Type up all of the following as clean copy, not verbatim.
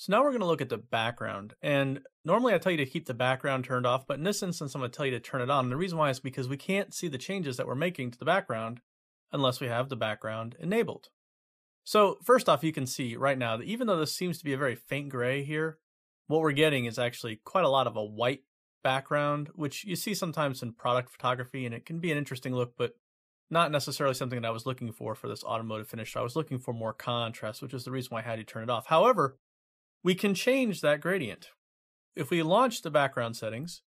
So now we're going to look at the background. And normally I tell you to keep the background turned off, but in this instance, I'm going to tell you to turn it on. And the reason why is because we can't see the changes that we're making to the background unless we have the background enabled. So first off, you can see right now that even though this seems to be a very faint gray here, what we're getting is actually quite a lot of a white background, which you see sometimes in product photography, and it can be an interesting look, but not necessarily something that I was looking for this automotive finish. So I was looking for more contrast, which is the reason why I had to turn it off. However, we can change that gradient. If we launch the background settings,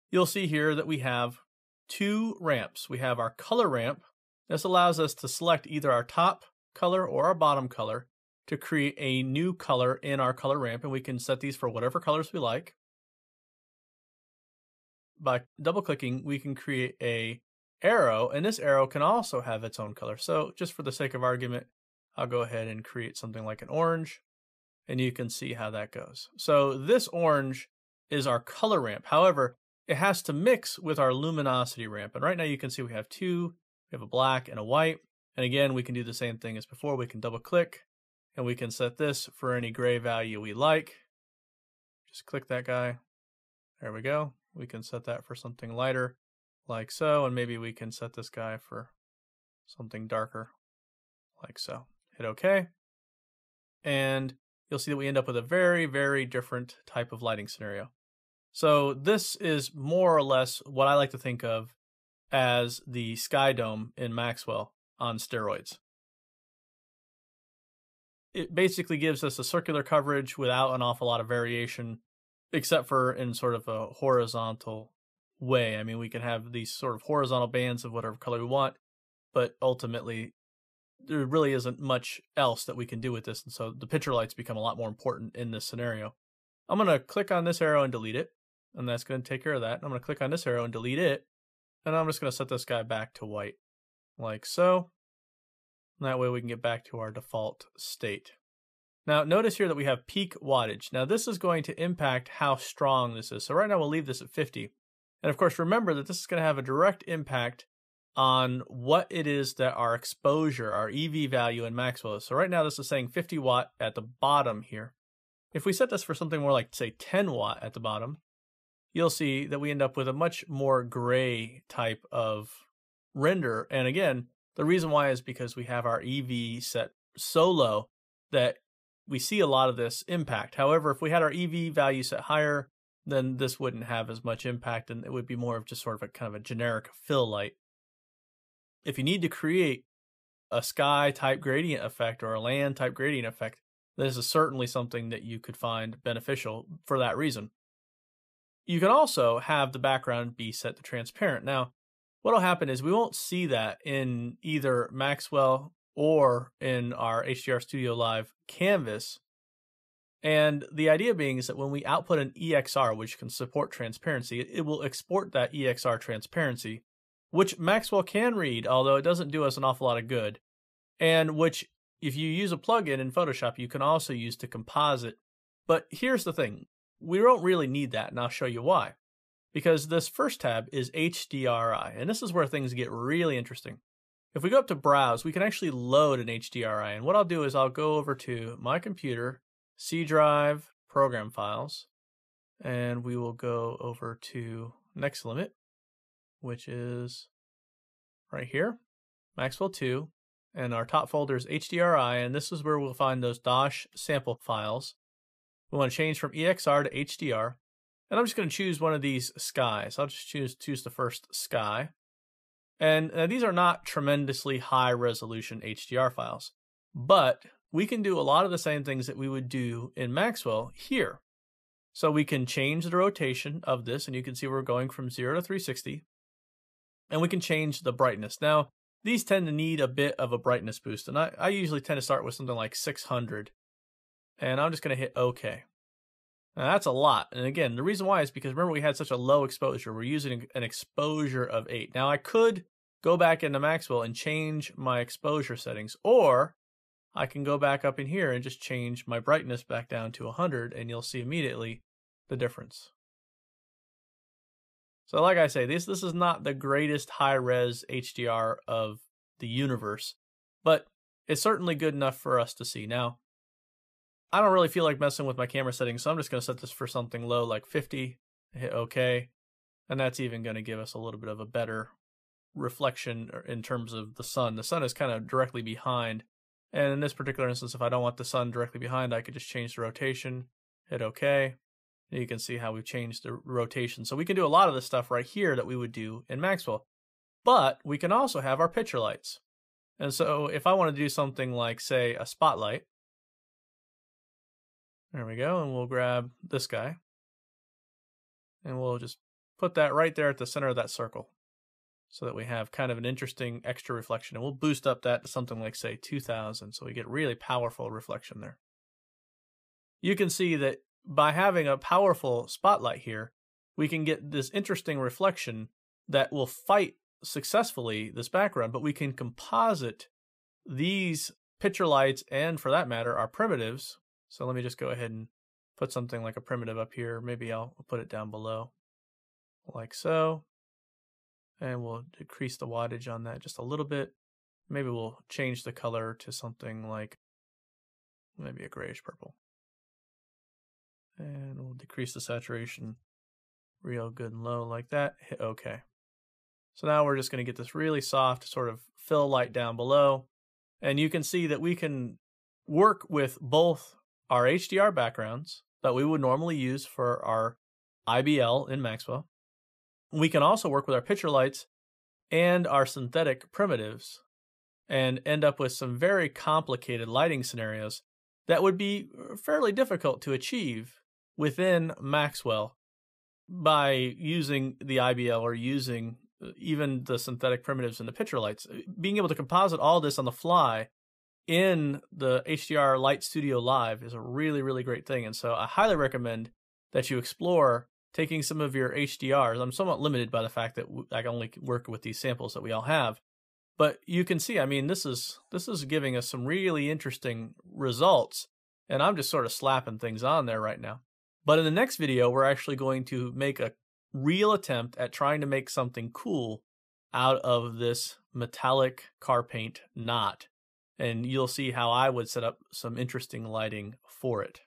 you'll see here that we have two ramps. We have our color ramp. This allows us to select either our top color or our bottom color to create a new color in our color ramp, and we can set these for whatever colors we like. By double clicking, we can create a arrow, and this arrow can also have its own color. So just for the sake of argument, I'll go ahead and create something like an orange, and you can see how that goes. So this orange is our color ramp. However, it has to mix with our luminosity ramp. And right now you can see we have two. We have a black and a white. And again, we can do the same thing as before. We can double click and we can set this for any gray value we like. Just click that guy. There we go. We can set that for something lighter like so. And maybe we can set this guy for something darker like so. Hit OK. And you'll see that we end up with a very, very different type of lighting scenario. So this is more or less what I like to think of as the sky dome in Maxwell on steroids. It basically gives us a circular coverage without an awful lot of variation, except for in sort of a horizontal way. I mean, we can have these sort of horizontal bands of whatever color we want, but ultimately there really isn't much else that we can do with this, and so the picture lights become a lot more important in this scenario. I'm going to click on this arrow and delete it, and that's going to take care of that. I'm going to click on this arrow and delete it, and I'm just going to set this guy back to white, like so. And that way we can get back to our default state. Now notice here that we have peak wattage. Now this is going to impact how strong this is. So right now we'll leave this at 50. And of course remember that this is going to have a direct impact on what it is that our exposure, our EV value in Maxwell is. So right now this is saying 50 watt at the bottom here. If we set this for something more like, say, 10 watt at the bottom, you'll see that we end up with a much more gray type of render. And again, the reason why is because we have our EV set so low that we see a lot of this impact. However, if we had our EV value set higher, then this wouldn't have as much impact, and it would be more of just sort of a kind of a generic fill light. If you need to create a sky type gradient effect or a land type gradient effect, this is certainly something that you could find beneficial for that reason. You can also have the background be set to transparent. Now, what will happen is we won't see that in either Maxwell or in our HDR Studio Live canvas. And the idea being is that when we output an EXR, which can support transparency, it will export that EXR transparency, which Maxwell can read, although it doesn't do us an awful lot of good, and which, if you use a plugin in Photoshop, you can also use to composite. But here's the thing. We don't really need that, and I'll show you why. Because this first tab is HDRI, and this is where things get really interesting. If we go up to Browse, we can actually load an HDRI, and what I'll do is I'll go over to my computer, C drive, program files, and we will go over to Next Limit, which is right here, Maxwell 2, and our top folder is HDRI, and this is where we'll find those DOSH sample files. We want to change from EXR to HDR, and I'm just going to choose one of these skies. I'll just choose the first sky. And these are not tremendously high resolution HDR files, but we can do a lot of the same things that we would do in Maxwell here. So we can change the rotation of this, and you can see we're going from 0 to 360, and we can change the brightness. Now, these tend to need a bit of a brightness boost, and I usually tend to start with something like 600, and I'm just going to hit OK. Now that's a lot, and again, the reason why is because remember we had such a low exposure. We're using an exposure of 8. Now I could go back into Maxwell and change my exposure settings, or I can go back up in here and just change my brightness back down to 100, and you'll see immediately the difference. So like I say, this is not the greatest high-res HDR of the universe, but it's certainly good enough for us to see. Now, I don't really feel like messing with my camera settings, so I'm just going to set this for something low like 50, hit OK, and that's even going to give us a little bit of a better reflection in terms of the sun. The sun is kind of directly behind, and in this particular instance, if I don't want the sun directly behind, I could just change the rotation, hit OK. You can see how we've changed the rotation. So we can do a lot of the stuff right here that we would do in Maxwell. But we can also have our picture lights. And so if I want to do something like, say, a spotlight, there we go, and we'll grab this guy, and we'll just put that right there at the center of that circle so that we have kind of an interesting extra reflection. And we'll boost up that to something like, say, 2000, so we get really powerful reflection there. You can see that by having a powerful spotlight here, we can get this interesting reflection that will fight successfully this background, but we can composite these picture lights and, for that matter, our primitives. So let me just go ahead and put something like a primitive up here. Maybe I'll put it down below, like so. And we'll decrease the wattage on that just a little bit. Maybe we'll change the color to something like maybe a grayish purple. And we'll decrease the saturation real good and low like that, hit OK. So now we're just going to get this really soft sort of fill light down below. And you can see that we can work with both our HDR backgrounds that we would normally use for our IBL in Maxwell. We can also work with our picture lights and our synthetic primitives and end up with some very complicated lighting scenarios that would be fairly difficult to achieve within Maxwell by using the IBL or using even the synthetic primitives and the picture lights. Being able to composite all this on the fly in the HDR Light Studio Live is a really, really great thing. And so I highly recommend that you explore taking some of your HDRs. I'm somewhat limited by the fact that I can only work with these samples that we all have. But you can see, I mean, this is giving us some really interesting results. And I'm just sort of slapping things on there right now. But in the next video, we're actually going to make a real attempt at trying to make something cool out of this metallic car paint knot. And you'll see how I would set up some interesting lighting for it.